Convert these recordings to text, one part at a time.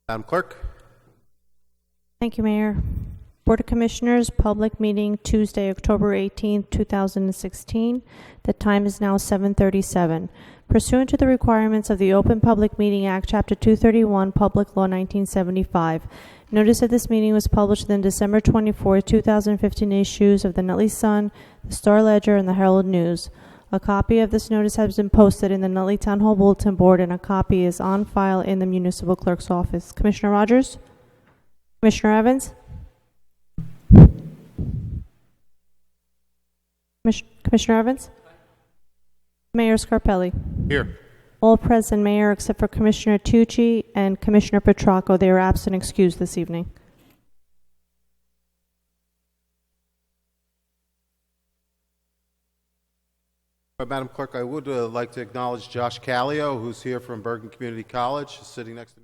Madam Clerk. Thank you, Mayor. Board of Commissioners, public meeting Tuesday, October 18th, 2016. The time is now 7:37. Pursuant to the requirements of the Open Public Meeting Act, Chapter 231, Public Law 1975, notice of this meeting was published in December 24, 2015 issues of the Nutley Sun, the Star Ledger, and the Herald News. A copy of this notice has been posted in the Nutley Town Hall Bulletin Board, and a copy is on file in the Municipal Clerk's office. Commissioner Rogers? Commissioner Evans? Commissioner Evans? Mayor Scarpelli? Here. All present, Mayor, except for Commissioner Tucci and Commissioner Petracco. They are absent and excused this evening. Madam Clerk, I would like to acknowledge Josh Callio, who's here from Bergen Community College, sitting next to Mr.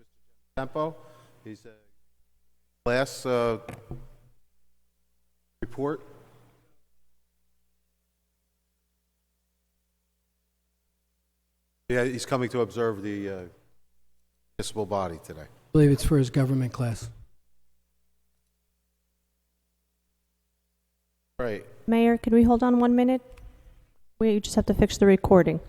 Tempo. He's a class report. Yeah, he's coming to observe the municipal body today. I believe it's for his government class. Right. Mayor, can we hold on 1 minute? We just have to fix the recording.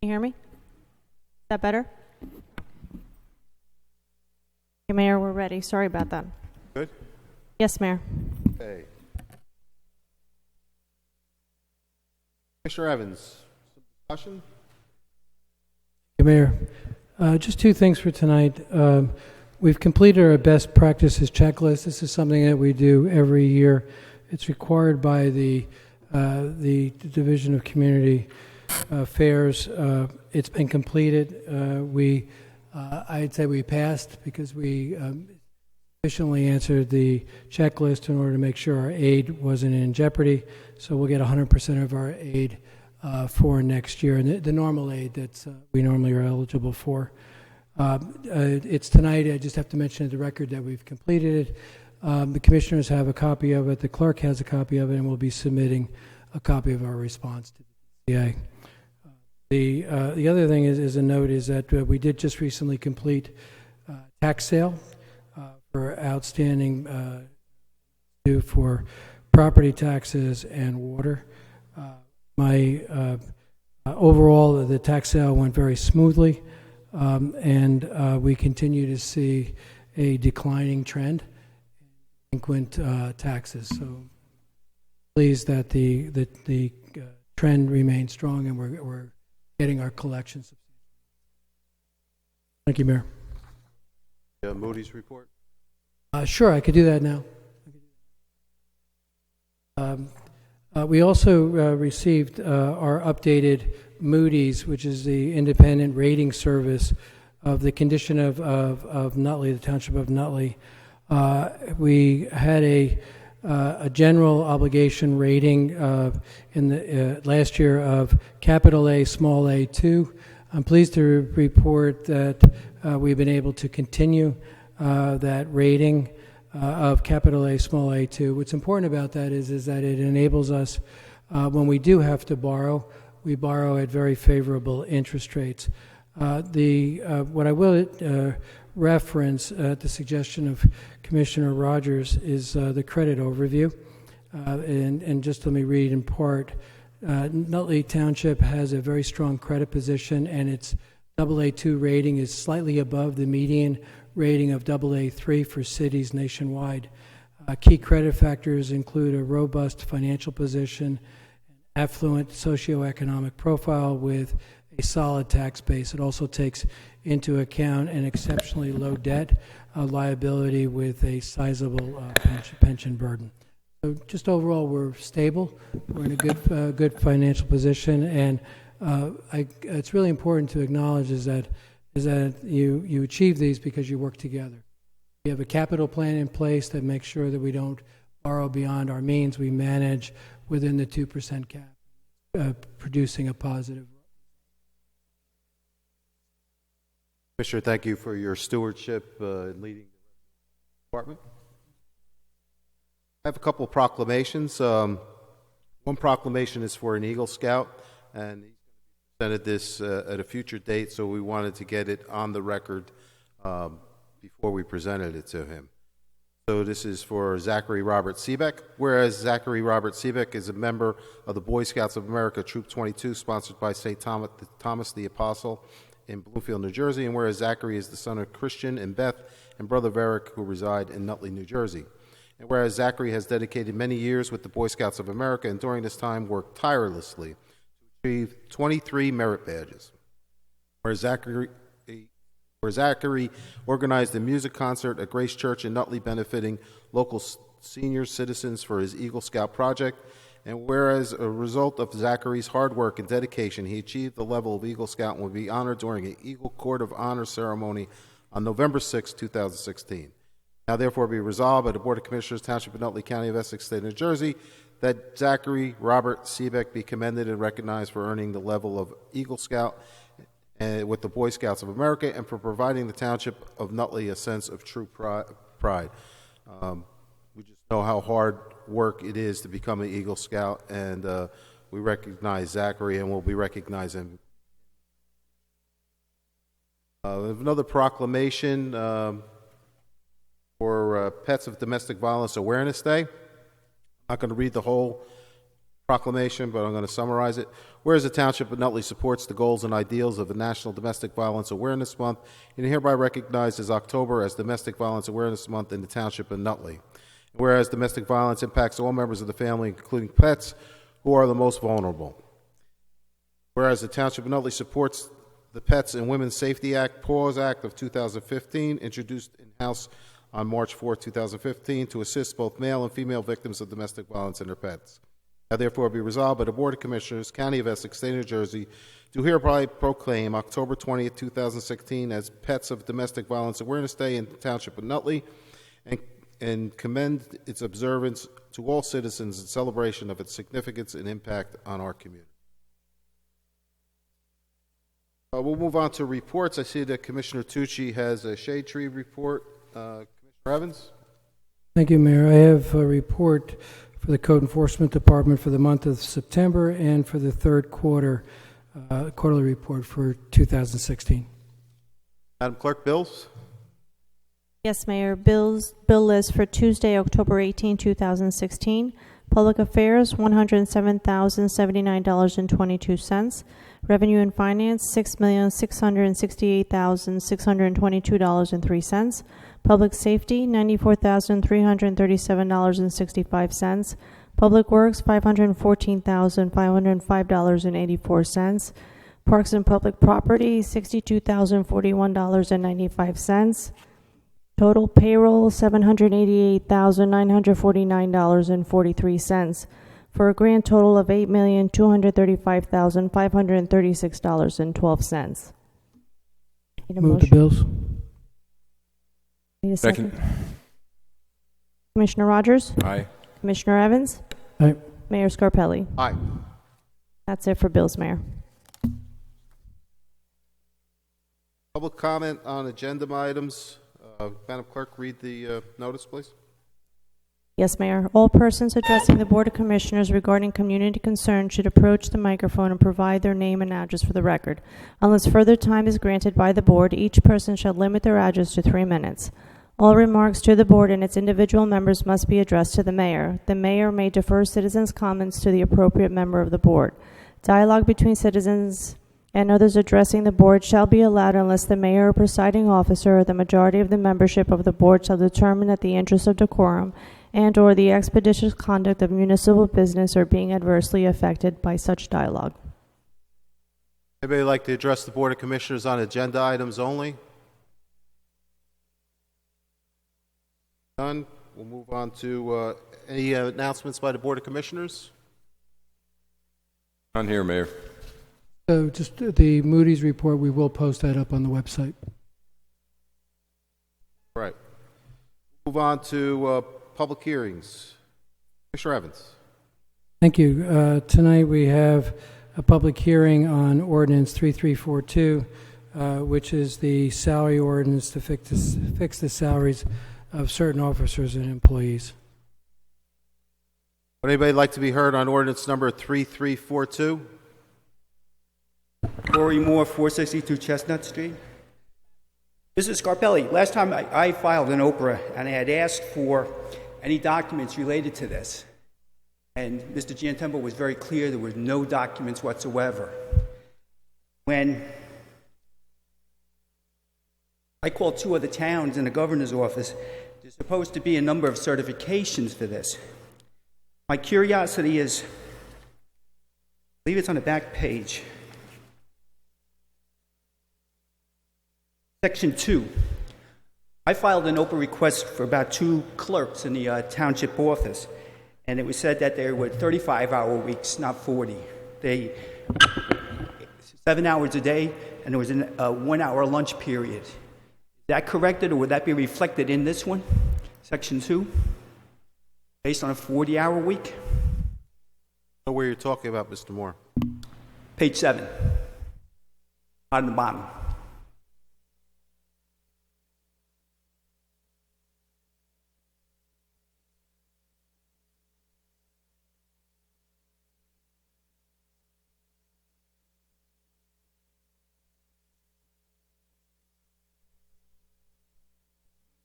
Can you hear me? Is that better? Okay, Mayor, we're ready. Sorry about that. Good? Yes, Mayor. Okay. Commissioner Evans, some discussion? Mayor, just two things for tonight. We've completed our best practices checklist. This is something that we do every year. It's required by the Division of Community Affairs. It's been completed. I'd say we passed because we efficiently answered the checklist in order to make sure our aid wasn't in jeopardy. So we'll get 100% of our aid for next year, and the normal aid that we normally are eligible for. It's tonight. I just have to mention at the record that we've completed it. The commissioners have a copy of it. The clerk has a copy of it, and we'll be submitting a copy of our response to the DCA. The other thing is a note is that we did just recently complete tax sale for outstanding due for property taxes and water. Overall, the tax sale went very smoothly, and we continue to see a declining trend in delinquent taxes. So pleased that the trend remains strong, and we're getting our collections. Thank you, Mayor. Moody's report. Sure, I could do that now. We also received our updated Moody's, which is the independent rating service of the condition of Nutley, the township of Nutley. We had a general obligation rating in the last year of capital A, small a2. I'm pleased to report that we've been able to continue that rating of capital A, small a2. What's important about that is that it enables us, when we do have to borrow, we borrow at very favorable interest rates. What I will reference at the suggestion of Commissioner Rogers is the credit overview. And just let me read in part. Nutley Township has a very strong credit position, and its AA2 rating is slightly above the median rating of AA3 for cities nationwide. Key credit factors include a robust financial position, affluent socioeconomic profile with a solid tax base. It also takes into account an exceptionally low debt liability with a sizable pension burden. So just overall, we're stable. We're in a good financial position, and it's really important to acknowledge is that you achieve these because you work together. We have a capital plan in place that makes sure that we don't borrow beyond our means. We manage within the 2% cap, producing a positive. Commissioner, thank you for your stewardship in leading the department. I have a couple of proclamations. One proclamation is for an Eagle Scout, and he presented this at a future date, so we wanted to get it on the record before we presented it to him. So this is for Zachary Robert Seebeck. Whereas Zachary Robert Seebeck is a member of the Boy Scouts of America, Troop 22, sponsored by St. Thomas the Apostle in Bloomfield, New Jersey, and whereas Zachary is the son of Christian and Beth and brother Varick, who reside in Nutley, New Jersey. And whereas Zachary has dedicated many years with the Boy Scouts of America and during this time worked tirelessly to achieve 23 merit badges. Whereas Zachary organized a music concert at Grace Church in Nutley benefiting local senior citizens for his Eagle Scout project. And whereas a result of Zachary's hard work and dedication, he achieved the level of Eagle Scout and will be honored during an Eagle Court of Honor ceremony on November 6, 2016. Now therefore be resolved by the Board of Commissioners, Township of Nutley, County of Essex, State of New Jersey, that Zachary Robert Seebeck be commended and recognized for earning the level of Eagle Scout with the Boy Scouts of America and for providing the Township of Nutley a sense of true pride. We just know how hard work it is to become an Eagle Scout, and we recognize Zachary, and we'll be recognizing him. Another proclamation for Pets of Domestic Violence Awareness Day. I'm not going to read the whole proclamation, but I'm going to summarize it. Whereas the Township of Nutley supports the goals and ideals of the National Domestic Violence Awareness Month, and hereby recognizes October as Domestic Violence Awareness Month in the Township of Nutley. Whereas domestic violence impacts all members of the family, including pets, who are the most vulnerable. Whereas the Township of Nutley supports the Pets and Women's Safety Act, PAWS Act of 2015, introduced in-house on March 4, 2015, to assist both male and female victims of domestic violence and their pets. Now therefore be resolved by the Board of Commissioners, County of Essex, State of New Jersey, to hereby proclaim October 20, 2016 as Pets of Domestic Violence Awareness Day in the Township of Nutley, and commend its observance to all citizens in celebration of its significance and impact on our community. We'll move on to reports. I see that Commissioner Tucci has a shade tree report. Commissioner Evans? Thank you, Mayor. I have a report for the Code Enforcement Department for the month of September and for the third quarter, quarterly report for 2016. Madam Clerk, bills? Yes, Mayor. Bill list for Tuesday, October 18, 2016. Public Affairs, $107,079.22. Revenue and Finance, $6,668,622.03. Public Safety, $94,337.65. Public Works, $514,505.84. Parks and Public Property, $62,041.95. Total payroll, $788,949.43, for a grand total of $8,235,536.12. Need a Move the motion? bills. Need a second? Commissioner Rogers? Aye. Commissioner Evans? Aye. Mayor Scarpelli? Aye. That's it for bills, Mayor. Public comment on agenda items. Madam Clerk, read the notice, please. Yes, Mayor. All persons addressing the Board of Commissioners regarding community concerns should approach the microphone and provide their name and address for the record. Unless further time is granted by the Board, each person shall limit their address to 3 minutes. All remarks to the Board and its individual members must be addressed to the Mayor. The Mayor may defer citizens' comments to the appropriate member of the Board. Dialogue between citizens and others addressing the Board shall be allowed unless the Mayor or presiding officer or the majority of the membership of the Board shall determine that the interest of decorum and or the expeditious conduct of municipal business are being adversely affected by such dialogue. Anybody like to address the Board of Commissioners on agenda items only? None. We'll move on to any announcements by the Board of Commissioners. None here, Mayor. So just the Moody's report, we will post that up on the website. All right. Move on to public hearings. Commissioner Evans. Thank you. Tonight we have a public hearing on Ordinance 3342, which is the salary ordinance to fix the salaries of certain officers and employees. Would anybody like to be heard on ordinance number 3342? Corey Moore, 462 Chestnut Street. Mrs. Scarpelli, last time I filed an Oprah and I had asked for any documents related to this. And Mr. Giantempo was very clear there were no documents whatsoever. When I called 2 other towns in the governor's office, there's supposed to be a number of certifications for this. My curiosity is, I believe it's on the back page. Section 2. I filed an open request for about 2 clerks in the township office, and it was said that they were 35-hour weeks, not 40. 7 hours a day, and there was a 1-hour lunch period. Is that corrected, or would that be reflected in this one, Section 2, based on a 40-hour week? Know where you're talking about, Mr. Moore. Page 7, on the bottom.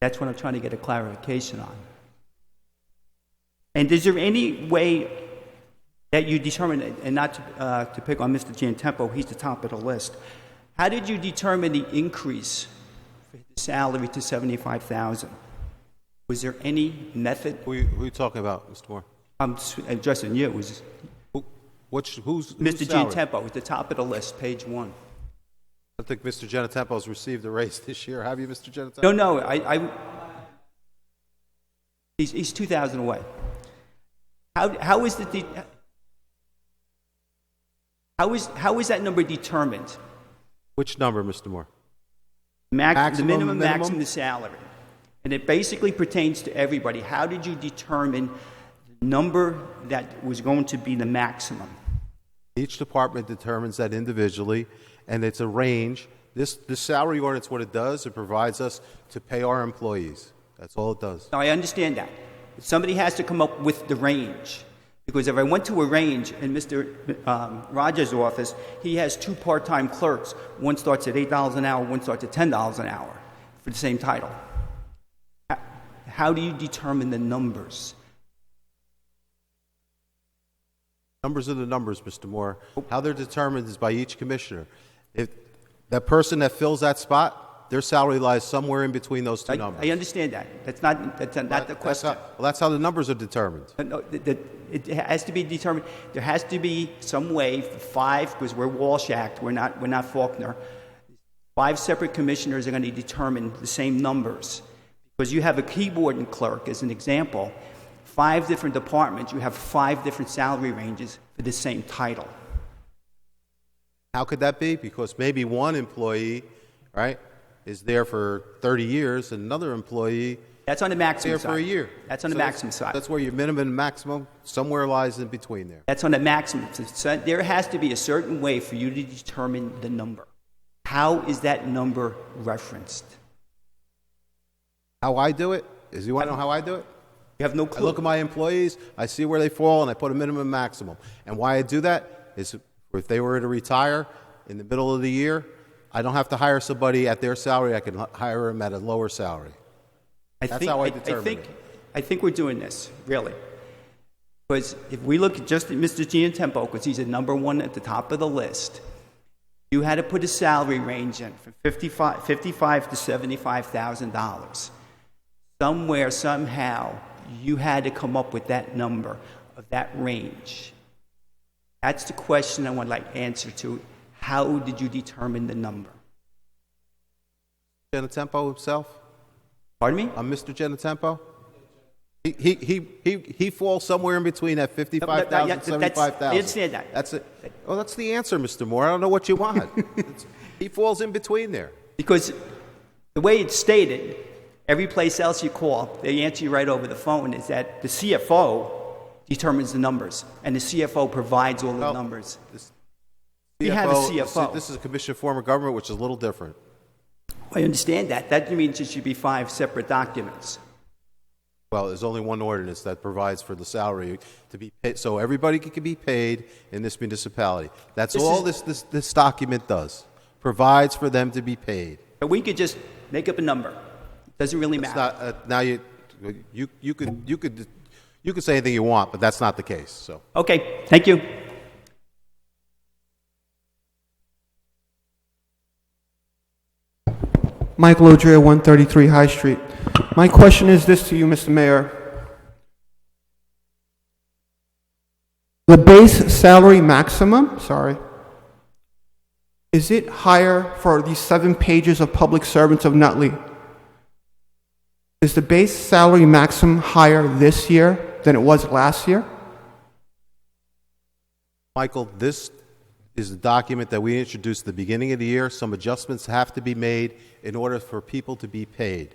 That's what I'm trying to get a clarification on. And is there any way that you determine, and not to pick on Mr. Giantempo, he's the top of the list, how did you determine the increase for the salary to $75,000? Was there any method? Who are you talking about, Mr. Moore? I'm addressing you. Who's salary? Mr. Giantempo at the top of the list, page 1. I think Mr. Genetempo's received a raise this year. Have you, Mr. Genetempo? No, he's 2,000 away. How is that number determined? Which number, Mr. Moore? The minimum, maximum, the salary. And it basically pertains to everybody. How did you determine the number that was going to be the maximum? Each department determines that individually, and it's a range. This salary ordinance, what it does, it provides us to pay our employees. That's all it does. Now, I understand that. Somebody has to come up with the range. Because if I went to a range in Mr. Rogers' office, he has 2 part-time clerks. One starts at $8 an hour, one starts at $10 an hour for the same title. How do you determine the numbers? Numbers are the numbers, Mr. Moore. How they're determined is by each commissioner. If that person that fills that spot, their salary lies somewhere in between those two numbers. I understand that. That's not the question. That's how the numbers are determined. No, it has to be determined. There has to be some way for 5, because we're Walsh Act, we're not Faulkner. 5 separate commissioners are going to determine the same numbers. Because you have a keyboard and clerk, as an example, 5 different departments, you have 5 different salary ranges for the same title. How could that be? Because maybe one employee, right, is there for 30 years, and another employee That's on the maximum there side. for a year. That's on the maximum side. That's where your minimum and maximum somewhere lies in between there. That's on the maximum. So there has to be a certain way for you to determine the number. How is that number referenced? How I do it is, you want to know how I do it? You have no I clue. look at my employees, I see where they fall, and I put a minimum and maximum. And why I do that is if they were to retire in the middle of the year, I don't have to hire somebody at their salary. I can hire them at a lower salary. That's how I determine it. I think we're doing this, really. Because if we look just at Mr. Giantempo, because he's at number 1 at the top of the list, you had to put a salary range in from $55 to $75,000. Somewhere, somehow, you had to come up with that number of that range. That's the question I would like answer to. How did you determine the number? Genetempo himself? Pardon me? I'm Mr. Genetempo? He falls somewhere in between that 55,000 and 75,000. I understand that. That's it. Well, that's the answer, Mr. Moore. I don't know what you want. He falls in between there. Because the way it's stated, every place else you call, they answer you right over the phone, is that the CFO determines the numbers, and the CFO provides all the numbers. You have a CFO. This is a commission form of government, which is a little different. I understand that. That means it should be 5 separate documents. Well, there's only one ordinance that provides for the salary to be paid, so everybody can be paid in this municipality. That's all this document does. Provides for them to be paid. But we could just make up a number. Doesn't really It's matter. not, now you could say anything you want, but that's not the case. So Okay, thank you. Michael O'Drea, 133 High Street. My question is this to you, Mr. Mayor. The base salary maximum, is it higher for these 7 pages of public servants of Nutley? Is the base salary maximum higher this year than it was last year? Michael, this is the document that we introduced at the beginning of the year. Some adjustments have to be made in order for people to be paid.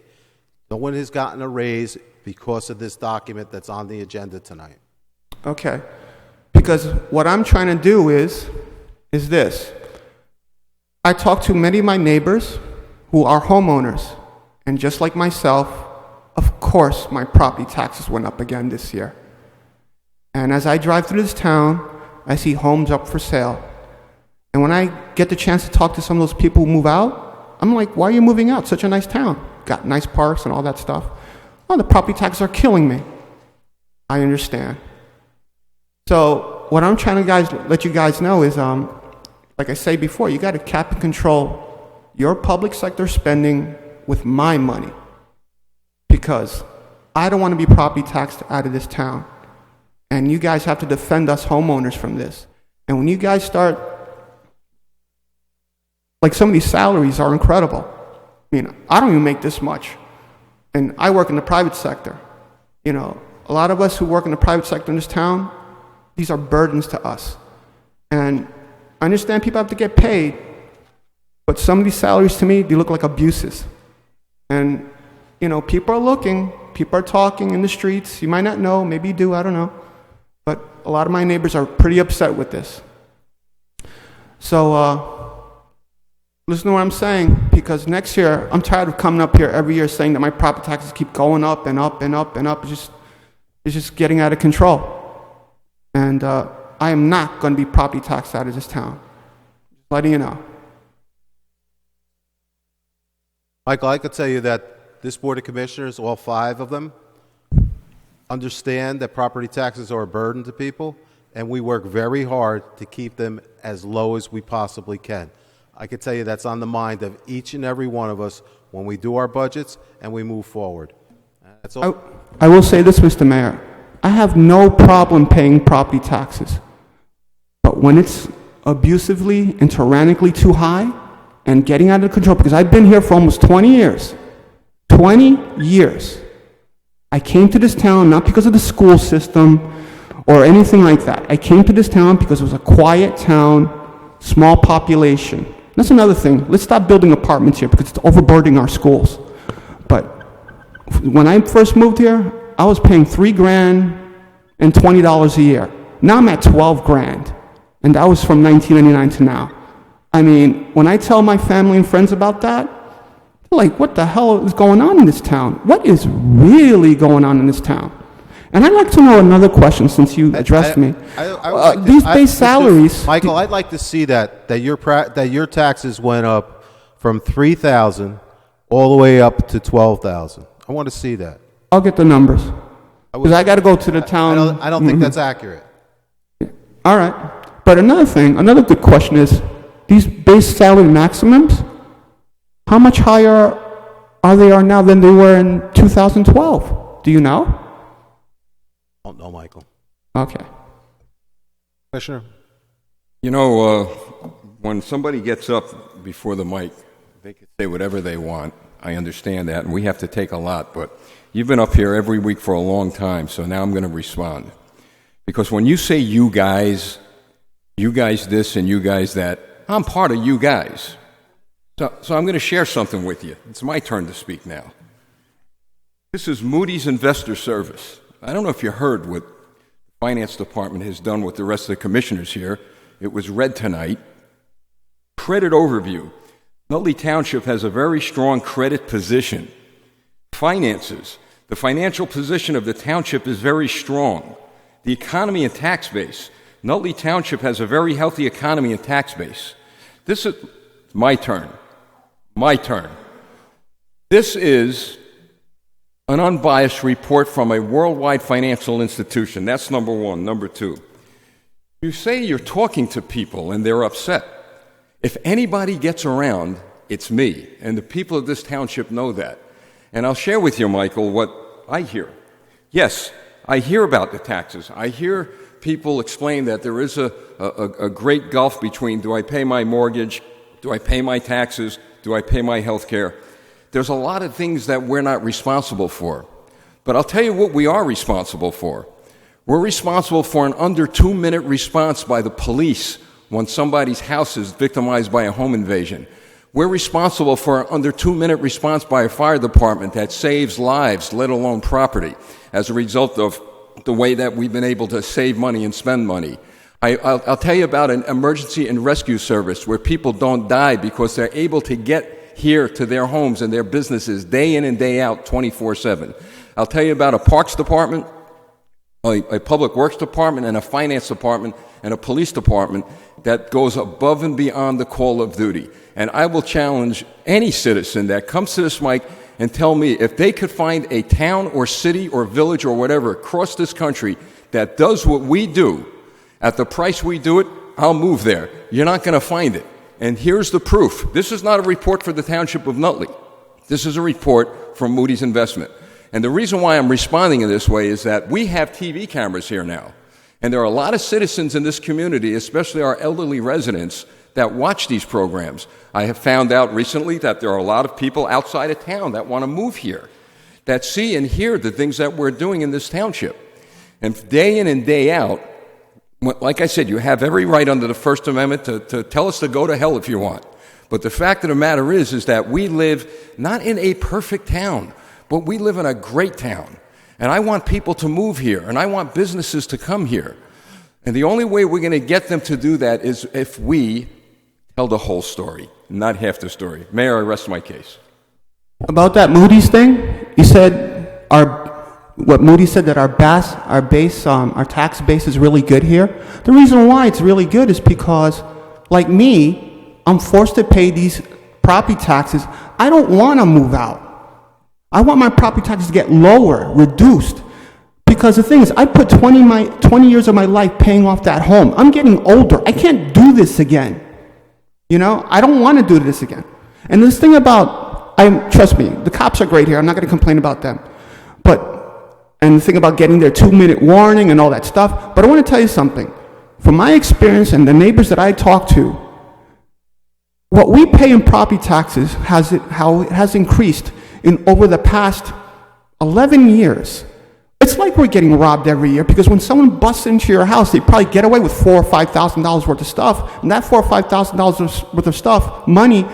No one has gotten a raise because of this document that's on the agenda tonight. Okay. Because what I'm trying to do is this. I talk to many of my neighbors who are homeowners, and just like myself, of course my property taxes went up again this year. And as I drive through this town, I see homes up for sale. And when I get the chance to talk to some of those people who move out, I'm like, why are you moving out? Such a nice town. Got nice parks and all that stuff. Oh, the property taxes are killing me. I understand. So what I'm trying to let you guys know is, like I say before, you got to cap and control your public sector spending with my money. Because I don't want to be property taxed out of this town. And you guys have to defend us homeowners from this. And when you guys start, like some of these salaries are incredible. I mean, I don't even make this much. And I work in the private sector. You know, a lot of us who work in the private sector in this town, these are burdens to us. And I understand people have to get paid, but some of these salaries to me, they look like abuses. And you know, people are looking, people are talking in the streets. You might not know, maybe you do, I don't know. But a lot of my neighbors are pretty upset with this. So, listen to what I'm saying, because next year, I'm tired of coming up here every year saying that my property taxes keep going up and up and up and up. It's just getting out of control. And I am not going to be property taxed out of this town. Just letting you know. Michael, I could tell you that this Board of Commissioners, all 5 of them, understand that property taxes are a burden to people, and we work very hard to keep them as low as we possibly can. I can tell you that's on the mind of each and every one of us when we do our budgets and we move forward. That's all. I will say this, Mr. Mayor. I have no problem paying property taxes. But when it's abusively and tyrannically too high and getting out of control, because I've been here for almost 20 years. 20 years. I came to this town not because of the school system or anything like that. I came to this town because it was a quiet town, small population. That's another thing. Let's stop building apartments here because it's overburdening our schools. But when I first moved here, I was paying $3,000 and $20 a year. Now I'm at $12,000, and that was from 1999 to now. I mean, when I tell my family and friends about that, they're like, what the hell is going on in this town? What is really going on in this town? And I'd like to know another question since you addressed me. These base salaries... Michael, I'd like to see that your taxes went up from $3,000 all the way up to $12,000. I want to see that. I'll get the numbers. Because I got to go to the town... I don't think that's accurate. All right. But another good question is, these base salary maximums, how much higher are they now than they were in 2012? Do you know? I don't know, Michael. Okay. Commissioner? You know, when somebody gets up before the mic, they can say whatever they want. I understand that, and we have to take a lot, but you've been up here every week for a long time, so now I'm going to respond. Because when you say you guys this and you guys that, I'm part of you guys. So I'm going to share something with you. It's my turn to speak now. This is Moody's Investor Service. I don't know if you heard what the Finance Department has done with the rest of the commissioners here. It was read tonight. Credit overview. Nutley Township has a very strong credit position. Finances. The financial position of the township is very strong. The economy and tax base. Nutley Township has a very healthy economy and tax base. This is my turn. My turn. This is an unbiased report from a worldwide financial institution. That's number one. Number two, you say you're talking to people and they're upset. If anybody gets around, it's me. And the people of this township know that. And I'll share with you, Michael, what I hear. Yes, I hear about the taxes. I hear people explain that there is a great gulf between do I pay my mortgage, do I pay my taxes, do I pay my health care? There's a lot of things that we're not responsible for. But I'll tell you what we are responsible for. We're responsible for an under 2-minute response by the police when somebody's house is victimized by a home invasion. We're responsible for an under 2-minute response by a fire department that saves lives, let alone property, as a result of the way that we've been able to save money and spend money. I'll tell you about an emergency and rescue service where people don't die because they're able to get here to their homes and their businesses day in and day out, 24/7. I'll tell you about a parks department, a public works department, and a finance department, and a police department that goes above and beyond the call of duty. And I will challenge any citizen that comes to this mic and tell me if they could find a town or city or village or whatever across this country that does what we do at the price we do it, I'll move there. You're not going to find it. And here's the proof. This is not a report for the Township of Nutley. This is a report from Moody's Investment. And the reason why I'm responding in this way is that we have TV cameras here now. And there are a lot of citizens in this community, especially our elderly residents, that watch these programs. I have found out recently that there are a lot of people outside of town that want to move here, that see and hear the things that we're doing in this township. And day in and day out, like I said, you have every right under the First Amendment to tell us to go to hell if you want. But the fact of the matter is that we live not in a perfect town, But we live in a great town, and I want people to move here, and I want businesses to come here. And the only way we're going to get them to do that is if we tell the whole story, not half the story. Mayor, I rest my case. About that Moody's thing, you said what Moody said, that our tax base is really good here. The reason why it's really good is because, like me, I'm forced to pay these property taxes. I don't want to move out. I want my property taxes to get lower, reduced. Because the thing is, I put 20 years of my life paying off that home. I'm getting older. I can't do this again. You know, I don't want to do this again. And this thing about, trust me, the cops are great here. I'm not going to complain about them. And the thing about getting their 2-minute warning and all that stuff. But I want to tell you something. From my experience and the neighbors that I talk to, what we pay in property taxes, how it has increased over the past 11 years. It's like we're getting robbed every year, because when someone busts into your house, they probably get away with $4,000 or $5,000 worth of stuff, and that $4,000 or $5,000 worth of stuff, money,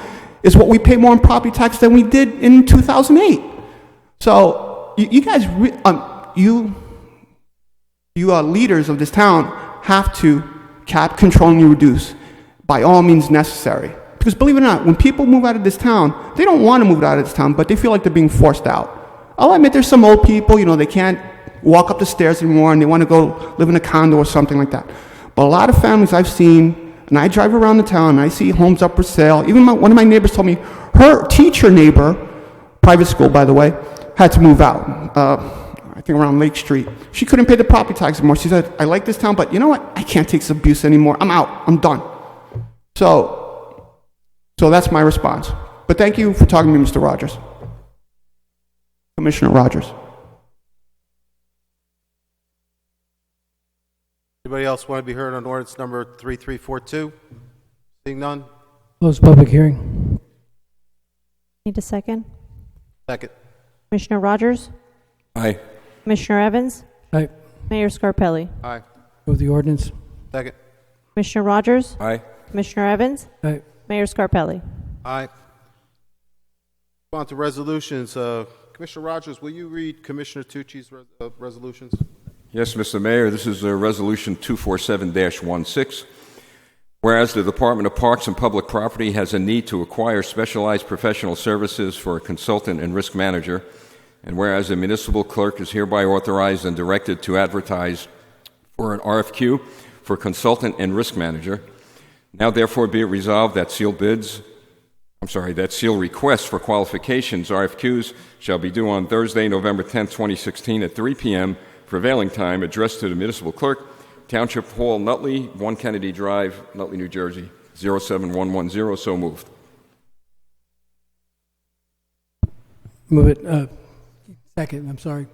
is what we pay more in property tax than we did in 2008. So you guys, you leaders of this town have to cap, control, and reduce by all means necessary. Because believe it or not, when people move out of this town, they don't want to move out of this town, but they feel like they're being forced out. I'll admit there's some old people, they can't walk up the stairs anymore, and they want to go live in a condo or something like that. But a lot of families I've seen, and I drive around the town, and I see homes up for sale. Even one of my neighbors told me her teacher neighbor, private school by the way, had to move out. I think around Lake Street. She couldn't pay the property tax anymore. She said, I like this town, but you know what? I can't take this abuse anymore. I'm out. I'm done. So that's my response. But thank you for talking to me, Mr. Rogers. Commissioner Rogers. Anybody else want to be heard on ordinance number 3342? Seeing none? Close public hearing. Need a second? Second. Commissioner Rogers? Aye. Commissioner Evans? Aye. Mayor Scarpelli? Aye. Move the ordinance. Second. Commissioner Rogers? Aye. Commissioner Evans? Aye. Mayor Scarpelli? Aye. On to resolutions. Commissioner Rogers, will you read Commissioner Tucci's resolutions? Yes, Mr. Mayor, this is Resolution 247-16. Whereas the Department of Parks and Public Property has a need to acquire specialized professional services for a consultant and risk manager, and whereas the municipal clerk is hereby authorized and directed to advertise for an RFQ for consultant and risk manager, now therefore be it resolved that seal requests for qualifications, RFQs, shall be due on Thursday, November 10, 2016 at 3 p.m. prevailing time, addressed to the municipal clerk, Township Hall, Nutley, 1 Kennedy Drive, Nutley, New Jersey, 07110. So moved. Move it. Second. I'm sorry.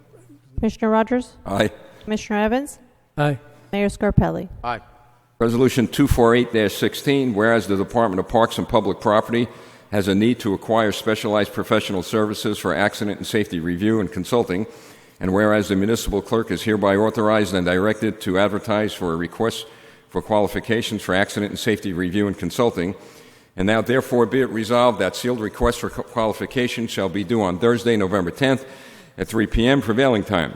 Commissioner Rogers? Aye. Commissioner Evans? Aye. Mayor Scarpelli? Aye. Resolution 248-16, whereas the Department of Parks and Public Property has a need to acquire specialized professional services for accident and safety review and consulting, and whereas the municipal clerk is hereby authorized and directed to advertise for a request for qualifications for accident and safety review and consulting, and now therefore be it resolved that sealed requests for qualifications shall be due on Thursday, November 10th at 3 p.m. prevailing time.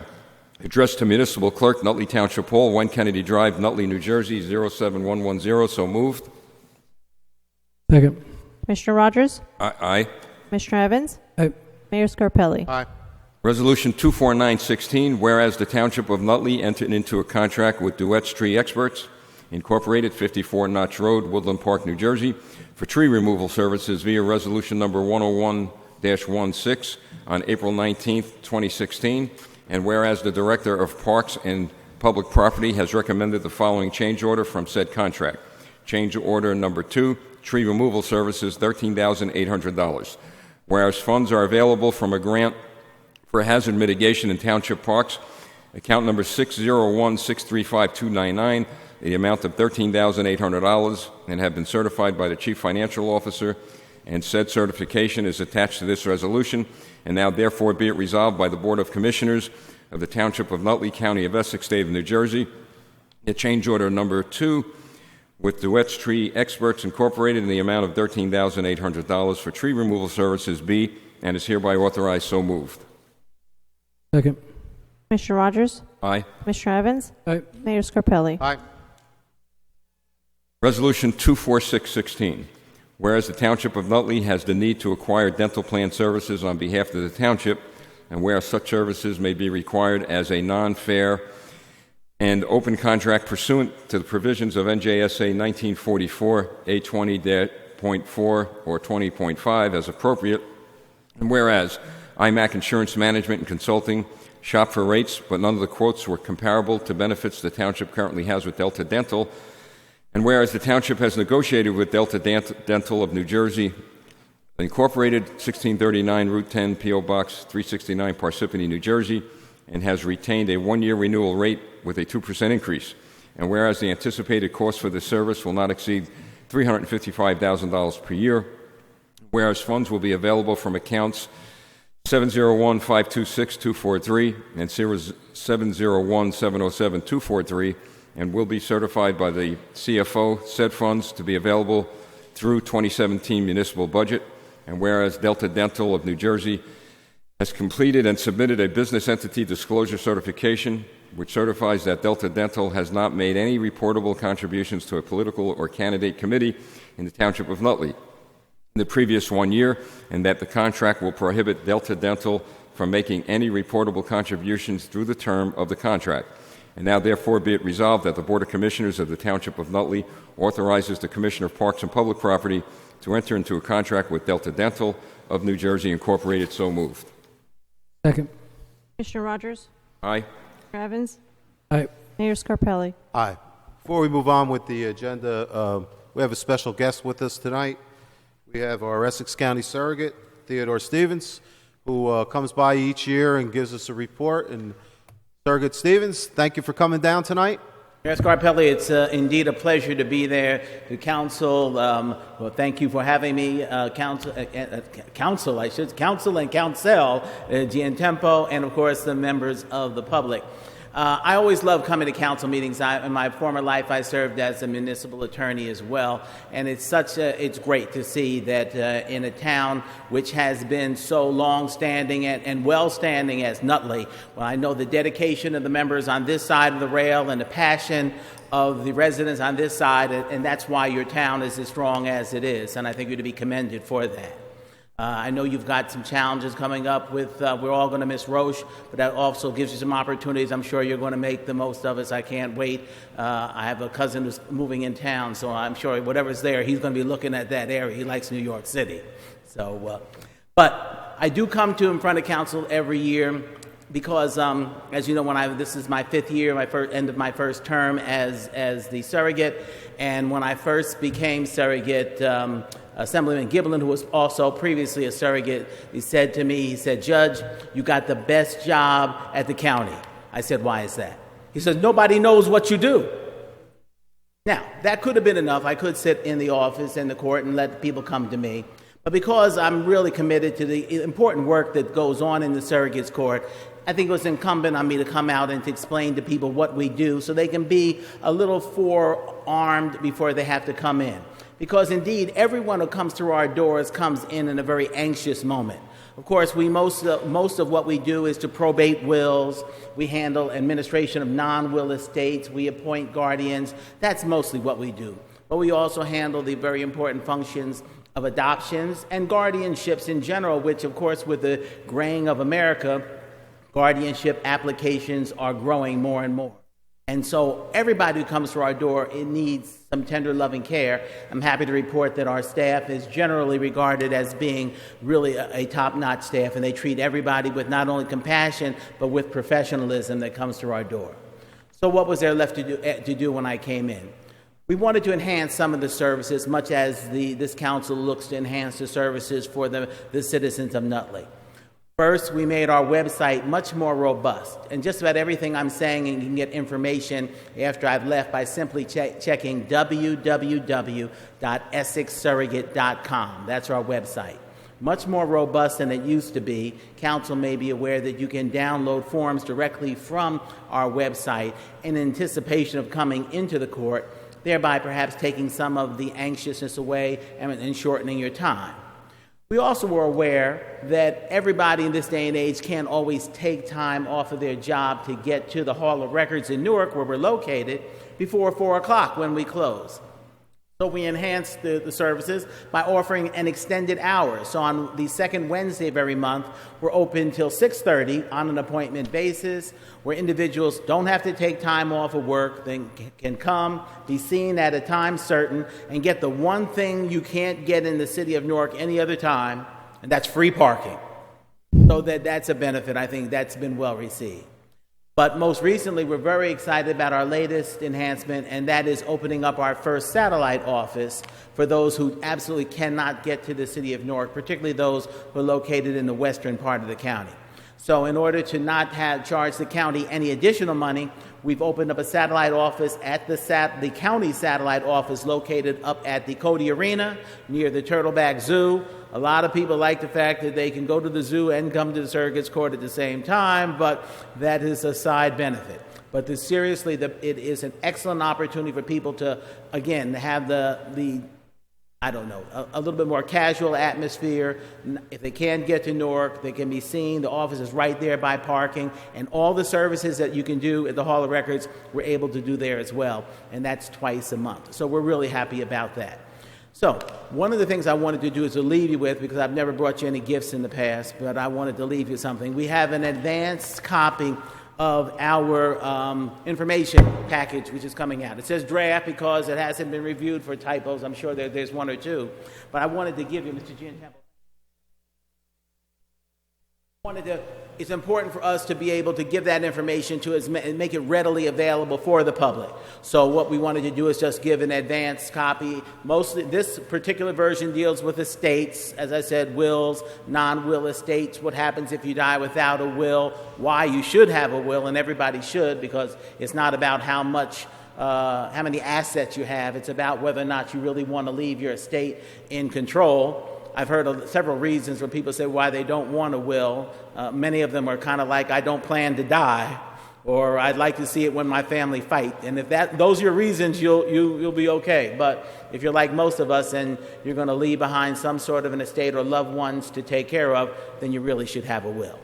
Addressed to municipal clerk, Nutley Township Hall, 1 Kennedy Drive, Nutley, New Jersey, 07110. So moved. Second. Commissioner Rogers? Aye. Commissioner Evans? Aye. Mayor Scarpelli? Aye. Resolution 249-16, whereas the Township of Nutley entered into a contract with Duets Tree Experts, Incorporated, 54 Notch Road, Woodland Park, New Jersey, for tree removal services via resolution number 101-16 on April 19, 2016, and whereas the Director of Parks and Public Property has recommended the following change order from said contract. Change order number 2, tree removal services, $13,800. Whereas funds are available from a grant for hazard mitigation in township parks, account number 601-635-299, the amount of $13,800, and have been certified by the Chief Financial Officer, and said certification is attached to this resolution, and now therefore be it resolved by the Board of Commissioners of the Township of Nutley, County of Essex, State of New Jersey, that change order number 2 with Duets Tree Experts Incorporated in the amount of $13,800 for tree removal services be and is hereby authorized. So moved. Second. Commissioner Rogers? Aye. Commissioner Evans? Aye. Mayor Scarpelli? Aye. Resolution 24616. Whereas the Township of Nutley has the need to acquire dental plan services on behalf of the Township, and whereas such services may be required as a non-fair and open contract pursuant to the provisions of NJSA 1944 A20.4 or 20.5 as appropriate, and whereas IMAC Insurance Management and Consulting shopped for rates, but none of the quotes were comparable to benefits the Township currently has with Delta Dental, and whereas the Township has negotiated with Delta Dental of New Jersey, Incorporated, 1639 Route 10, P.O. Box 369, Parsippany, New Jersey, and has retained a one-year renewal rate with a 2% increase. And whereas the anticipated cost for this service will not exceed $355,000 per year, whereas funds will be available from accounts 701-526-243 and 701-707-243, and will be certified by the CFO, said funds to be available through 2017 municipal budget. And whereas Delta Dental of New Jersey has completed and submitted a business entity disclosure certification, which certifies that Delta Dental has not made any reportable contributions to a political or candidate committee in the Township of Nutley in the previous 1 year, and that the contract will prohibit Delta Dental from making any reportable contributions through the term of the contract. And now, therefore, be it resolved that the Board of Commissioners of the Township of Nutley authorizes the Commissioner of Parks and Public Property to enter into a contract with Delta Dental of New Jersey, Incorporated. So moved. Second. Commissioner Rogers? Aye. Commissioner Evans? Aye. Mayor Scarpelli? Aye. Before we move on with the agenda, we have a special guest with us tonight. We have our Essex County surrogate, Theodore Stevens, who comes by each year and gives us a report. And Surrogate Stevens, thank you for coming down tonight. Mayor Scarpelli, it's indeed a pleasure to be there. To council, well, thank you for having me. Council and council, Giantempo, and of course the members of the public. I always love coming to council meetings. In my former life, I served as a municipal attorney as well, and it's great to see that in a town which has been so long-standing and well-standing as Nutley. Well, I know the dedication of the members on this side of the rail and the passion of the residents on this side, and that's why your town is as strong as it is, and I think you're to be commended for that. I know you've got some challenges coming up with, we're all going to miss Roche, but that also gives you some opportunities. I'm sure you're going to make the most of it. I can't wait. I have a cousin who's moving in town, so I'm sure whatever's there, he's going to be looking at that area. He likes New York City. So, but I do come to in front of council every year because, as you know, this is my fifth year, end of my first term as the surrogate, and when I first became surrogate, Assemblyman Giblin, who was also previously a surrogate, he said to me, Judge, you got the best job at the county. I said, why is that? He said, nobody knows what you do. Now, that could have been enough. I could sit in the office in the court and let people come to me. But because I'm really committed to the important work that goes on in the surrogate's court, I think it was incumbent on me to come out and to explain to people what we do so they can be a little forearmed before they have to come in. Because indeed, everyone who comes through our doors comes in a very anxious moment. Of course, most of what we do is to probate wills. We handle administration of non-will estates. We appoint guardians. That's mostly what we do. But we also handle the very important functions of adoptions and guardianships in general, which, of course, with the graying of America, guardianship applications are growing more and more. And so everybody who comes through our door, it needs some tender, loving care. I'm happy to report that our staff is generally regarded as being really a top-notch staff, and they treat everybody with not only compassion, but with professionalism that comes through our door. So what was there left to do when I came in? We wanted to enhance some of the services, much as this council looks to enhance the services for the citizens of Nutley. First, we made our website much more robust. And just about everything I'm saying, and you can get information after I've left by simply checking www.essexsurrogate.com. That's our website. Much more robust than it used to be. Council may be aware that you can download forms directly from our website in anticipation of coming into the court, thereby perhaps taking some of the anxiousness away and shortening your time. We also were aware that everybody in this day and age can't always take time off of their job to get to the Hall of Records in Newark, where we're located, before 4 o'clock when we close. So we enhanced the services by offering an extended hour. So on the second Wednesday of every month, we're open till 6:30 on an appointment basis, where individuals don't have to take time off of work, they can come, be seen at a time certain, and get the one thing you can't get in the city of Newark any other time, and that's free parking. So that's a benefit. I think that's been well received. But most recently, we're very excited about our latest enhancement, and that is opening up our first satellite office for those who absolutely cannot get to the city of Newark, particularly those who are located in the western part of the county. So in order to not charge the county any additional money, we've opened up a satellite office at the county satellite office located up at the Cody Arena near the Turtleback Zoo. A lot of people like the fact that they can go to the zoo and come to the circuits court at the same time, but that is a side benefit. But seriously, it is an excellent opportunity for people to, again, have a little bit more casual atmosphere. If they can't get to Newark, they can be seen. The office is right there by parking, and all the services that you can do at the Hall of Records, we're able to do there as well, and that's twice a month. So we're really happy about that. So one of the things I wanted to do is to leave you with, because I've never brought you any gifts in the past, but I wanted to leave you something. We have an advanced copy of our information package, which is coming out. It says draft because it hasn't been reviewed for typos. I'm sure there's one or two. But I wanted to give you, Mr. Giantempo, it's important for us to be able to give that information to and make it readily available for the public. So what we wanted to do is just give an advanced copy. Mostly, this particular version deals with estates, as I said, wills, non-will estates, what happens if you die without a will, why you should have a will, and everybody should, because it's not about how many assets you have. It's about whether or not you really want to leave your estate in control. I've heard several reasons when people say why they don't want a will. Many of them are kind of like, I don't plan to die, or I'd like to see it when my family fight. And if those are your reasons, you'll be okay. But if you're like most of us and you're going to leave behind some sort of an estate or loved ones to take care of, then you really should have a will.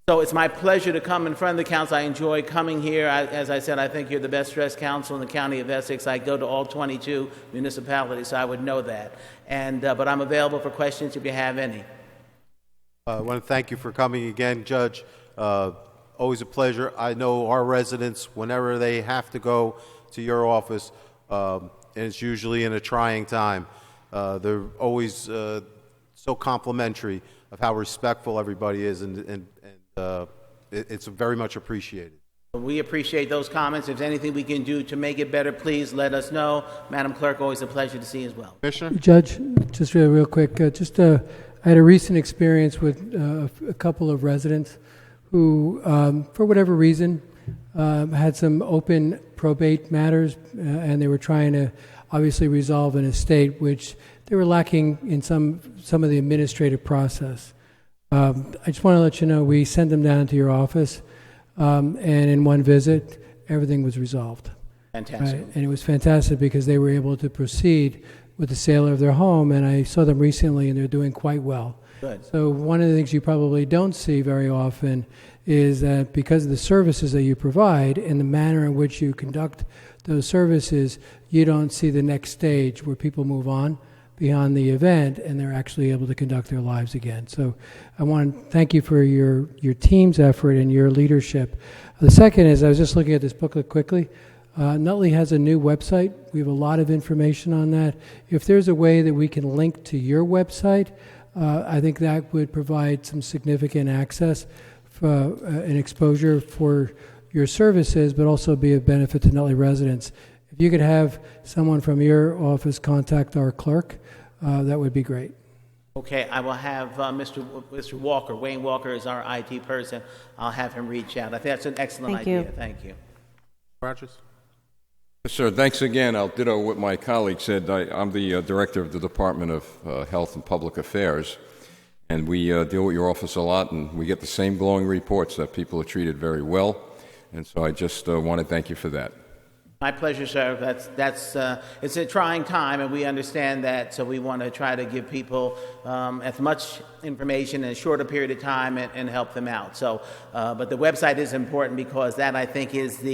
So it's my pleasure to come in front of the council. I enjoy coming here. As I said, I think you're the best dressed council in the county of Essex. I go to all 22 municipalities, so I would know that. But I'm available for questions if you have any. I want to thank you for coming again, Judge. Always a pleasure. I know our residents, whenever they have to go to your office, and it's usually in a trying time, they're always so complimentary of how respectful everybody is, and it's very much appreciated. We appreciate those comments. If there's anything we can do to make it better, please let us know. Madam Clerk, always a pleasure to see you as well. Commissioner? Judge, just real quick, I had a recent experience with a couple of residents who, for whatever reason, had some open probate matters, and they were trying to obviously resolve an estate, which they were lacking in some of the administrative process. I just want to let you know we sent them down to your office, and in one visit, everything was resolved. Fantastic. Right? And it was fantastic because they were able to proceed with the sale of their home, and I saw them recently, and they're doing quite well. Good. So one of the things you probably don't see very often is that because of the services that you provide and the manner in which you conduct those services, you don't see the next stage where people move on beyond the event and they're actually able to conduct their lives again. So I want to thank you for your team's effort and your leadership. The second is, I was just looking at this booklet quickly. Nutley has a new website. We have a lot of information on that. If there's a way that we can link to your website, I think that would provide some significant access for, and exposure for your services, but also be a benefit to Nutley residents. If you could have someone from your office contact our clerk, that would be great. Okay, I will have Mr. Walker. Wayne Walker is our IT person. I'll have him reach out. I think that's an excellent idea. Thank you. Rogers? Yes, sir. Thanks again. I'll ditto what my colleague said. I'm the director of the Department of Health and Public Affairs, and we deal with your office a lot, and we get the same glowing reports that people are treated very well, and so I just want to thank you for that. My pleasure, sir. It's a trying time, and we understand that. So we want to try to give people as much information in a shorter period of time and help them out. So, but the website is important because that I think is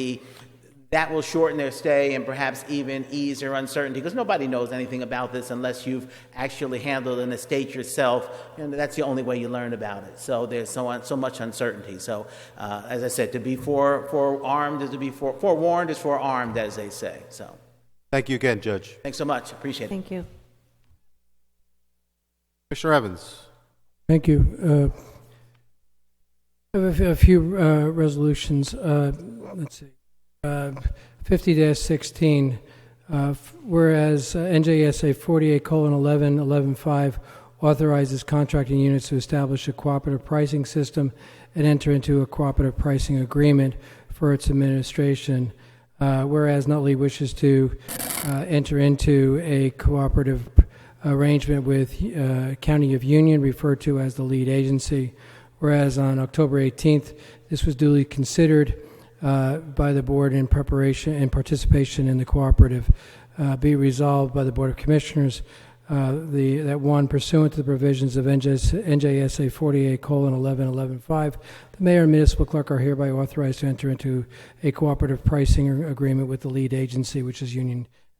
that will shorten their stay and perhaps even ease their uncertainty, because nobody knows anything about this unless you've actually handled an estate yourself, and that's the only way you learn about it. So there's so much uncertainty. So as I said, to be forearmed is to be forewarned is forearmed, as they say. So Thank you again, Judge. thanks so much. Appreciate it. Thank you. Commissioner Evans. Thank you. I have a few resolutions. Let's see. 50-16, whereas NJSA 48:11.11.5 authorizes contracting units to establish a cooperative pricing system and enter into a cooperative pricing agreement for its administration. Whereas Nutley wishes to enter into a cooperative arrangement with County of Union, referred to as the lead agency. Whereas on October 18th, this was duly considered by the board in preparation and participation in the cooperative. Be resolved by the Board of Commissioners that one, pursuant to the provisions of NJSA 48:11.11.5, the mayor and municipal clerk are hereby authorized to enter into a cooperative pricing agreement with the lead agency, which is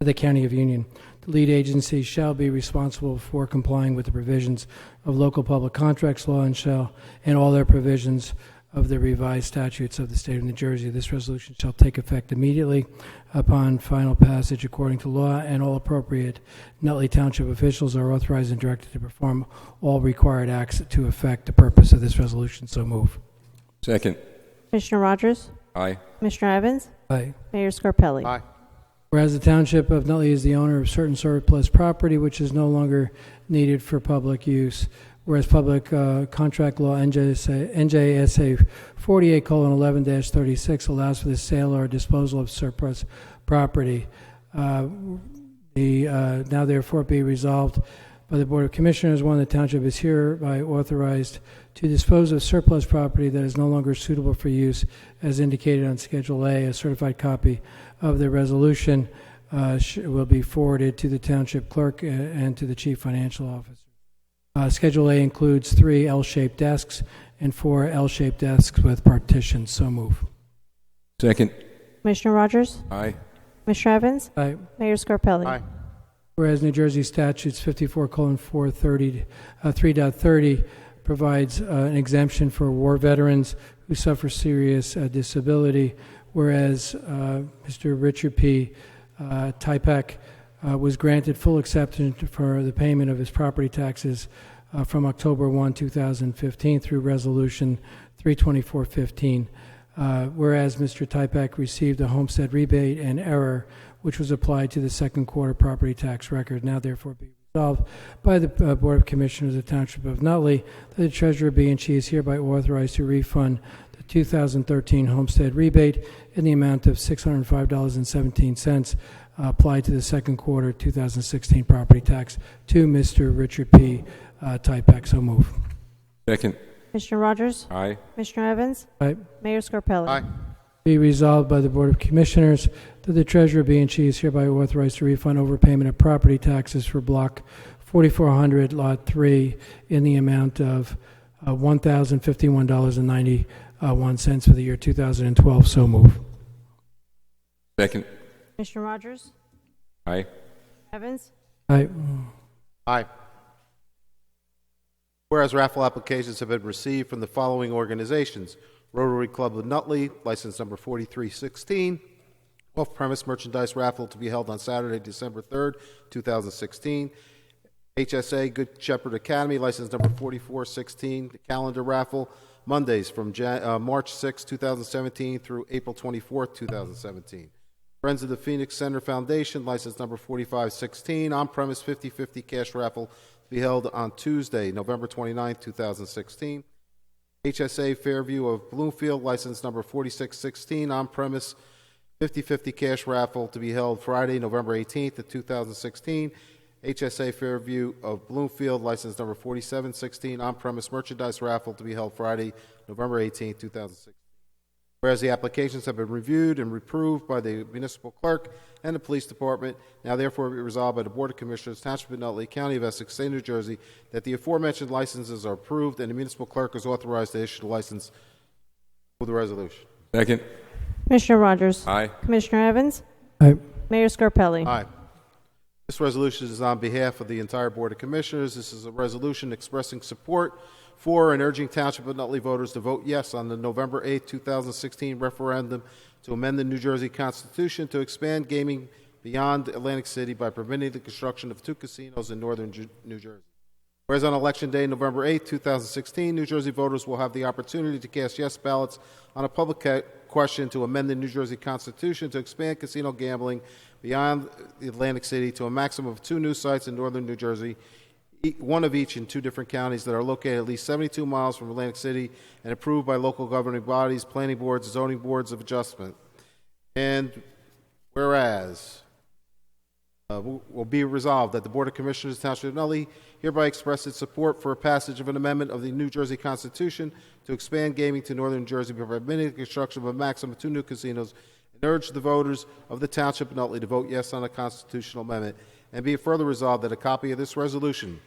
the County of Union. The lead agency shall be responsible for complying with the provisions of local public contracts law and all their provisions of the revised statutes of the state of New Jersey. This resolution shall take effect immediately upon final passage according to law, and all appropriate Nutley Township officials are authorized and directed to perform all required acts to effect the purpose of this resolution. So move. Second. Commissioner Rogers? Aye. Commissioner Evans? Aye. Mayor Scarpelli? Aye. Whereas the Township of Nutley is the owner of certain surplus property which is no longer needed for public use, whereas public contract law NJSA 48:11-36 allows for the sale or disposal of surplus property. Now therefore be resolved by the Board of Commissioners, one, the Township is hereby authorized to dispose of surplus property that is no longer suitable for use as indicated on Schedule A. A certified copy of the resolution will be forwarded to the Township Clerk and to the Chief Financial Officer. Schedule A includes 3 L-shaped desks and 4 L-shaped desks with partitions. So move. Second. Commissioner Rogers? Aye. Commissioner Evans? Aye. Mayor Scarpelli? Aye. Whereas New Jersey Statutes 54:3.30 provides an exemption for war veterans who suffer serious disability, whereas Mr. Richard P. Typek was granted full acceptance for the payment of his property taxes from October 1, 2015 through Resolution 32415. Whereas Mr. Typek received a homestead rebate and error which was applied to the second quarter property tax record. Now therefore be resolved by the Board of Commissioners of the Township of Nutley that the Treasurer be and she is hereby authorized to refund the 2013 homestead rebate in the amount of $605.17 applied to the second quarter 2016 property tax to Mr. Richard P. Typek. So move. Second. Commissioner Rogers? Aye. Commissioner Evans? Aye. Mayor Scarpelli? Aye. Be resolved by the Board of Commissioners that the Treasurer be and she is hereby authorized to refund overpayment of property taxes for Block 4400, Lot 3, in the amount of $1,051.91 for the year 2012. So move. Second. Commissioner Rogers? Aye. Evans? Aye. Aye. Whereas raffle applications have been received from the following organizations: Rotary Club of Nutley, license number 4316, off-premise merchandise raffle to be held on Saturday, December 3rd, 2016. HSA Good Shepherd Academy, license number 4416, the calendar raffle, Mondays from March 6, 2017 through April 24th, 2017. Friends of the Phoenix Center Foundation, license number 4516, on-premise 50/50 cash raffle to be held on Tuesday, November 29, 2016. HSA Fairview of Bloomfield, license number 4616, on-premise 50/50 cash raffle to be held Friday, November 18th of 2016. HSA Fairview of Bloomfield, license number 4716, on-premise merchandise raffle to be held Friday, November 18th, 2016. Whereas the applications have been reviewed and approved by the municipal clerk and the police department, now therefore be resolved by the Board of Commissioners, Township of Nutley, County of Essex, State of New Jersey, that the aforementioned licenses are approved and the municipal clerk is authorized to issue the license. Move the resolution. Second. Commissioner Rogers? Aye. Commissioner Evans? Aye. Mayor Scarpelli? Aye. This resolution is on behalf of the entire Board of Commissioners. This is a resolution expressing support for and urging Township of Nutley voters to vote yes on the November 8, 2016 referendum to amend the New Jersey Constitution to expand gaming beyond Atlantic City by permitting the construction of 2 casinos in northern New Jersey. Whereas on Election Day, November 8, 2016, New Jersey voters will have the opportunity to cast yes ballots on a public question to amend the New Jersey Constitution to expand casino gambling beyond Atlantic City to a maximum of 2 new sites in northern New Jersey, one of each in 2 different counties that are located at least 72 miles from Atlantic City and approved by local governing bodies, planning boards, zoning boards of adjustment. And whereas will be resolved that the Board of Commissioners of the Township of Nutley hereby express its support for a passage of an amendment of the New Jersey Constitution to expand gaming to northern New Jersey by permitting the construction of a maximum of 2 new casinos, and urge the voters of the Township of Nutley to vote yes on the constitutional amendment. And be it further resolved that a copy of this resolution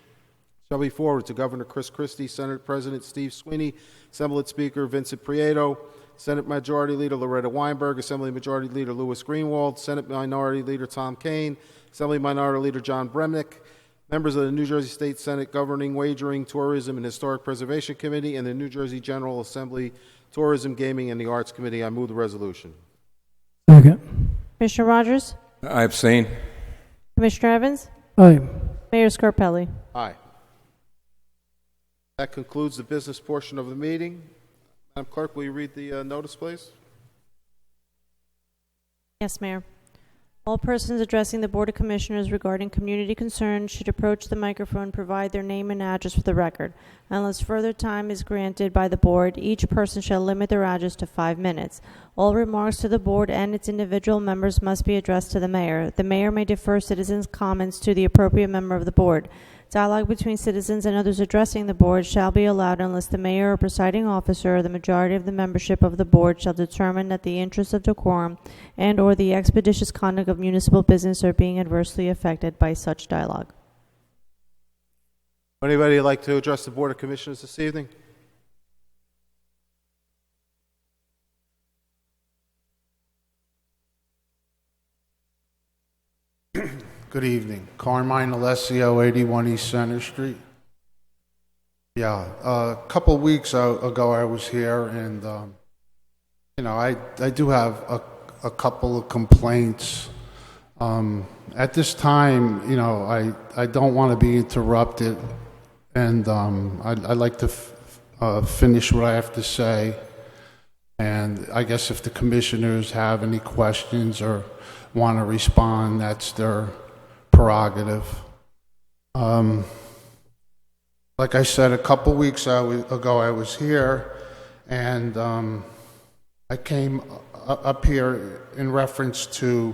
shall be forwarded to Governor Chris Christie, Senate President Steve Sweeney, Assembly Speaker Vincent Prieto, Senate Majority Leader Loretta Weinberg, Assembly Majority Leader Louis Greenwald, Senate Minority Leader Tom Kane, Assembly Minority Leader John Bremnick, members of the New Jersey State Senate Governing, Wagering, Tourism, and Historic Preservation Committee, and the New Jersey General Assembly Tourism, Gaming, and the Arts Committee. I move the resolution. Second. Commissioner Rogers? I abstain. Commissioner Evans? Aye. Mayor Scarpelli? Aye. That concludes the business portion of the meeting. Madam Clerk, will you read the notice, please? Yes, Mayor. All persons addressing the Board of Commissioners regarding community concerns should approach the microphone and provide their name and address for the record. Unless further time is granted by the Board, each person shall limit their address to 5 minutes. All remarks to the Board and its individual members must be addressed to the Mayor. The Mayor may defer citizens' comments to the appropriate member of the Board. Dialogue between citizens and others addressing the Board shall be allowed unless the Mayor or presiding officer or the majority of the membership of the Board shall determine that the interests of decorum and or the expeditious conduct of municipal business are being adversely affected by such dialogue. Anybody like to address the Board of Commissioners this evening? Good evening. Carmine Alessio, 81 East Center Street. Yeah, a couple weeks ago I was here, and I do have a couple of complaints. At this time, I don't want to be interrupted, and I'd like to finish what I have to say. And I guess if the commissioners have any questions or want to respond, that's their prerogative. Like I said, a couple weeks ago I was here, and I came up here in reference to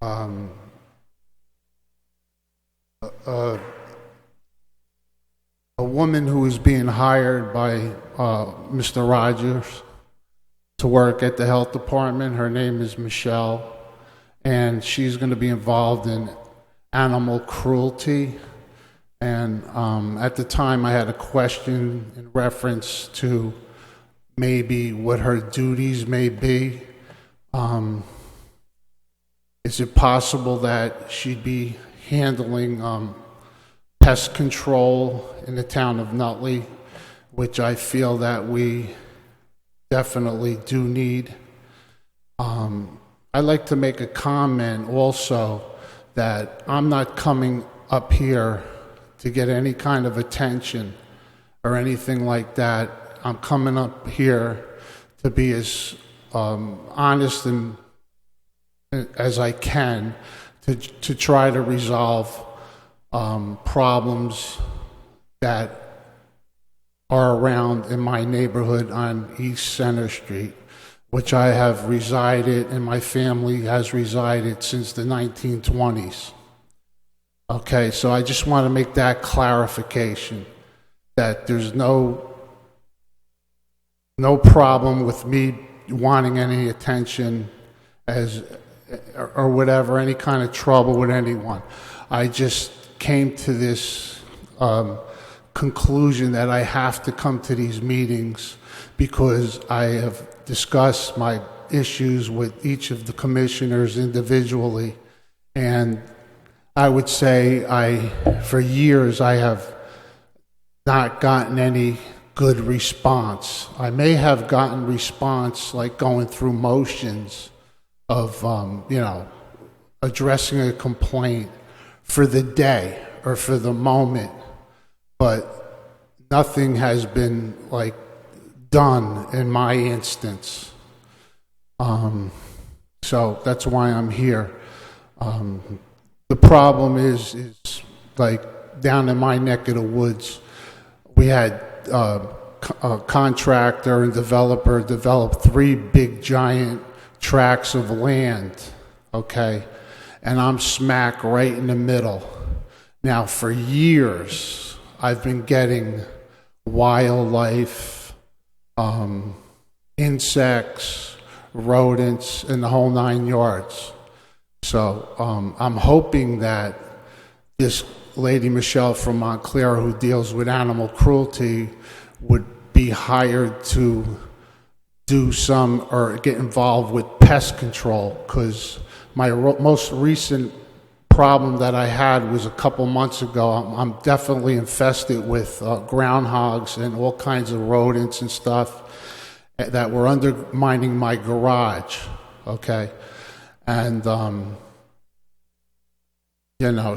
a woman who was being hired by Mr. Rogers to work at the health department. Her name is Michelle, and she's going to be involved in animal cruelty. And at the time I had a question in reference to maybe what her duties may be. Is it possible that she'd be handling pest control in the town of Nutley, which I feel that we definitely do need? I'd like to make a comment also that I'm not coming up here to get any kind of attention or anything like that. I'm coming up here to be as honest and as I can to try to resolve problems that are around in my neighborhood on East Center Street, which I have resided and my family has resided since the 1920s. Okay, so I just want to make that clarification, that there's no problem with me, wanting any attention or whatever, any kind of trouble with anyone. I just came to this conclusion that I have to come to these meetings because I have discussed my issues with each of the commissioners individually, and I would say for years I have not gotten any good response. I may have gotten response like going through motions of, addressing a complaint for the day or for the moment, but nothing has been like done in my instance. So that's why I'm here. The problem is like down in my neck of the woods, we had a contractor and developer develop 3 big giant tracts of land, okay? And I'm smack right in the middle. Now, for years, I've been getting wildlife, insects, rodents, and the whole 9 yards. So I'm hoping that this lady Michelle from Montclair, who deals with animal cruelty, would be hired to do some or get involved with pest control, because my most recent problem that I had was a couple months ago. I'm definitely infested with groundhogs and all kinds of rodents and stuff that were undermining my garage, okay? And,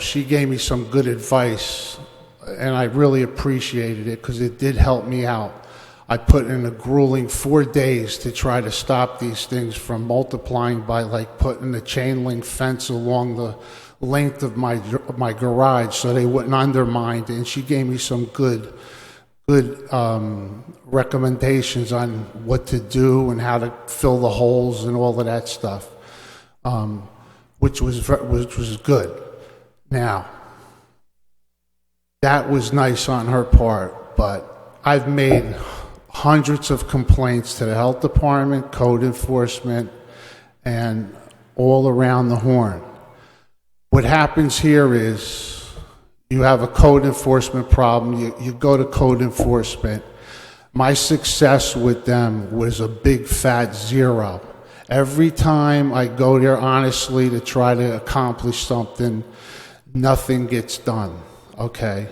she gave me some good advice, and I really appreciated it because it did help me out. I put in a grueling 4 days to try to stop these things from multiplying by like putting a chain link fence along the length of my garage so they wouldn't undermine it. And she gave me some good recommendations on what to do and how to fill the holes and all of that stuff, which was good. Now, that was nice on her part, but I've made hundreds of complaints to the health department, code enforcement, and all around the horn. What happens here is you have a code enforcement problem, you go to code enforcement. My success with them was a big fat 0. Every time I go there honestly to try to accomplish something, nothing gets done, okay?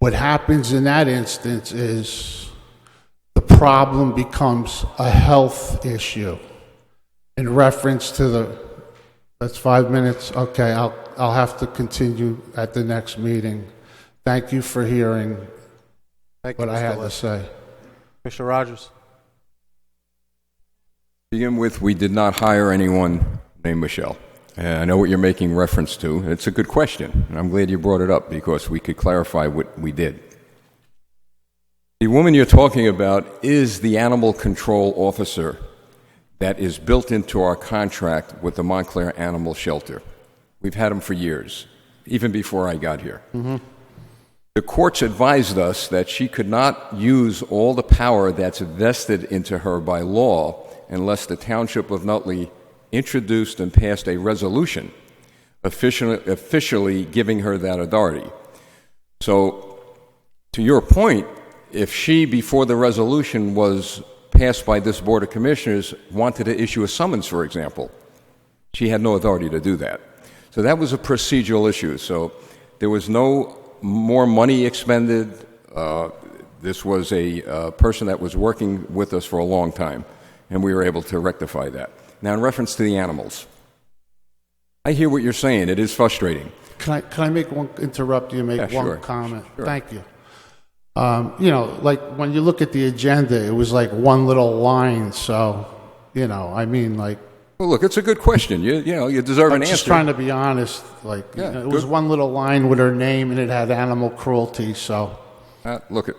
What happens in that instance is the problem becomes a health issue. In reference to that's 5 minutes? Okay, I'll have to continue at the next meeting. Thank you for hearing what I had to say. Mr. Rogers. To begin with, we did not hire anyone named Michelle. I know what you're making reference to. It's a good question, and I'm glad you brought it up because we could clarify what we did. The woman you're talking about is the animal control officer that is built into our contract with the Montclair Animal Shelter. We've had them for years, even before I got here. Mm-hmm. The courts advised us that she could not use all the power that's vested into her by law unless the Township of Nutley introduced and passed a resolution officially giving her that authority. So, to your point, if she, before the resolution was passed by this Board of Commissioners, wanted to issue a summons, for example, she had no authority to do that. So that was a procedural issue. So there was no more money expended. This was a person that was working with us for a long time, and we were able to rectify that. Now, in reference to the animals, I hear what you're saying. It is frustrating. Can I interrupt you and make one sure. comment? Sure. Thank you. Like when you look at the agenda, it was like one little line. So, Well, look, it's a good question. You deserve an answer. I'm just trying to be honest. It was one little line with her name, and it had animal cruelty. So,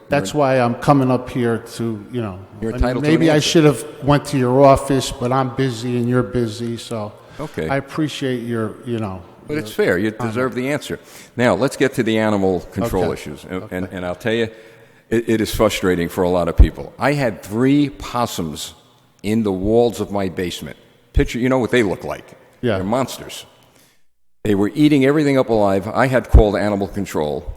that's why I'm coming up here to, You're entitled to maybe an I answer. should have went to your office, but I'm busy and you're busy. So, Okay. I appreciate your, But it's fair. You deserve the answer. Now, let's get to the animal control Okay. issues. And I'll tell you, it is frustrating for a lot of people. I had 3 possums in the walls of my basement. Picture, you know what they look like. Yeah. They're monsters. They were eating everything up alive. I had called animal control,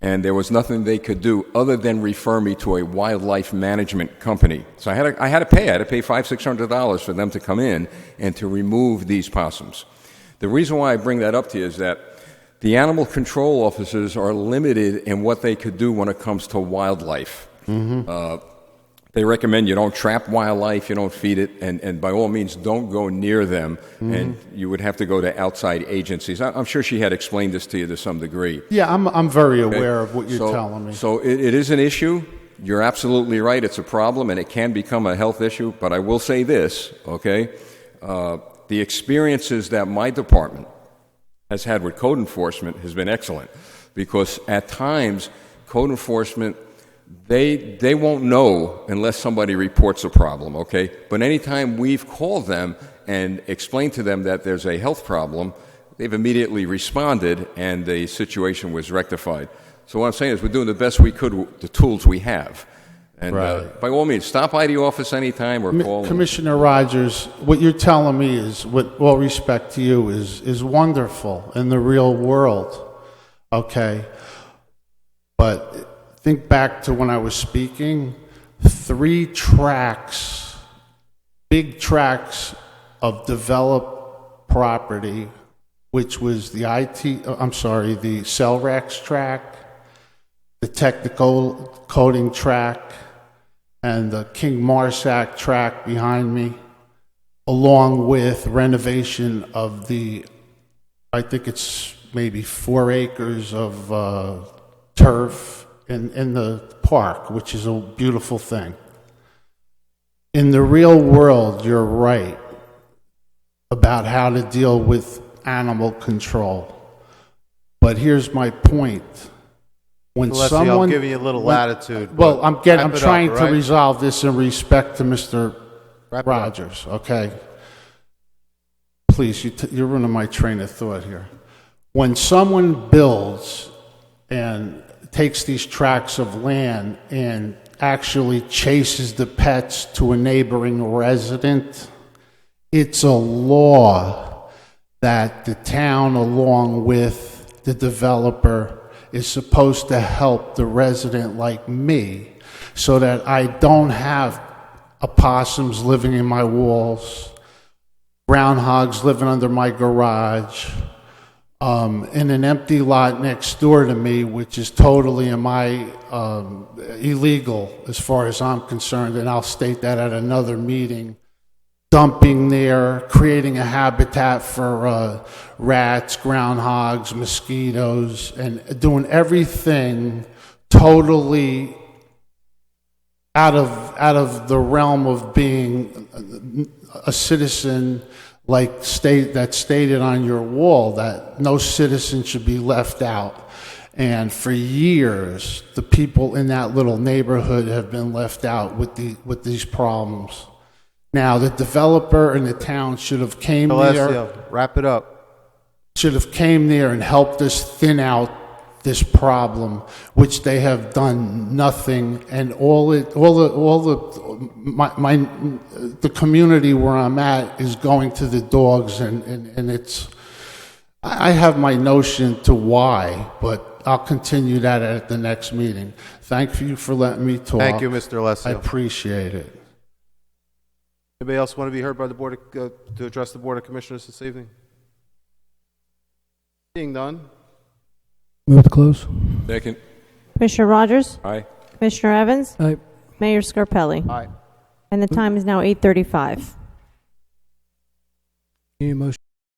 and there was nothing they could do other than refer me to a wildlife management company. So I had to pay $500-600 for them to come in and to remove these possums. The reason why I bring that up to you is that the animal control officers are limited in what they could do when it comes to wildlife. They recommend you don't trap wildlife, you don't feed it, and by all means, don't go near them. And you would have to go to outside agencies. I'm sure she had explained this to you to some degree. Yeah, I'm very aware of what you're telling me. So it is an issue. You're absolutely right. It's a problem, and it can become a health issue. But I will say this, okay? The experiences that my department has had with code enforcement has been excellent, because at times, code enforcement, they won't know unless somebody reports a problem, okay? But anytime we've called them and explained to them that there's a health problem, they've immediately responded and the situation was rectified. So what I'm saying is we're doing the best we could with the tools we have. And Right. By all means, stop by the office anytime or call. Commissioner Rogers, what you're telling me is, with all respect to you, is wonderful in the real world, okay? But think back to when I was speaking, 3 tracts, big tracts of developed property, which was the the CellRex tract, the technical coding tract, and the King Marsack tract behind me, along with renovation of I think it's maybe 4 acres of turf in the park, which is a beautiful thing. In the real world, you're right about how to deal with animal control. But here's my point. When Alessio, someone I'm giving you a little latitude. Well, but I'm wrap it trying up, to right? resolve this in respect to Mr. Wrap it up. Rogers, okay? Please, you're ruining my train of thought here. When someone builds and takes these tracts of land and actually chases the pets to a neighboring resident, it's a law that the town, along with the developer, is supposed to help the resident like me so that I don't have opossums living in my walls, groundhogs living under my garage, in an empty lot next door to me, which is totally illegal as far as I'm concerned, and I'll state that at another meeting. Dumping there, creating a habitat for rats, groundhogs, mosquitoes, and doing everything totally out of the realm of being a citizen, like that's stated on your wall, that no citizen should be left out. And for years, the people in that little neighborhood have been left out with these problems. Now, the developer and the town should have came there. Alessio, wrap it up. Should have came there and helped us thin out this problem, which they have done nothing. And the community where I'm at is going to the dogs, and it's. I have my notion to why, but I'll continue that at the next meeting. Thank you for letting me talk. Thank you, Mr. I Alessio. appreciate it. Anybody else want to be heard by the board to address the Board of Commissioners this evening? Seeing none. Move to close. Second. Commissioner Rogers? Aye. Commissioner Evans? Aye. Mayor Scarpelli? Aye. And the time is now 8:35. Need a motion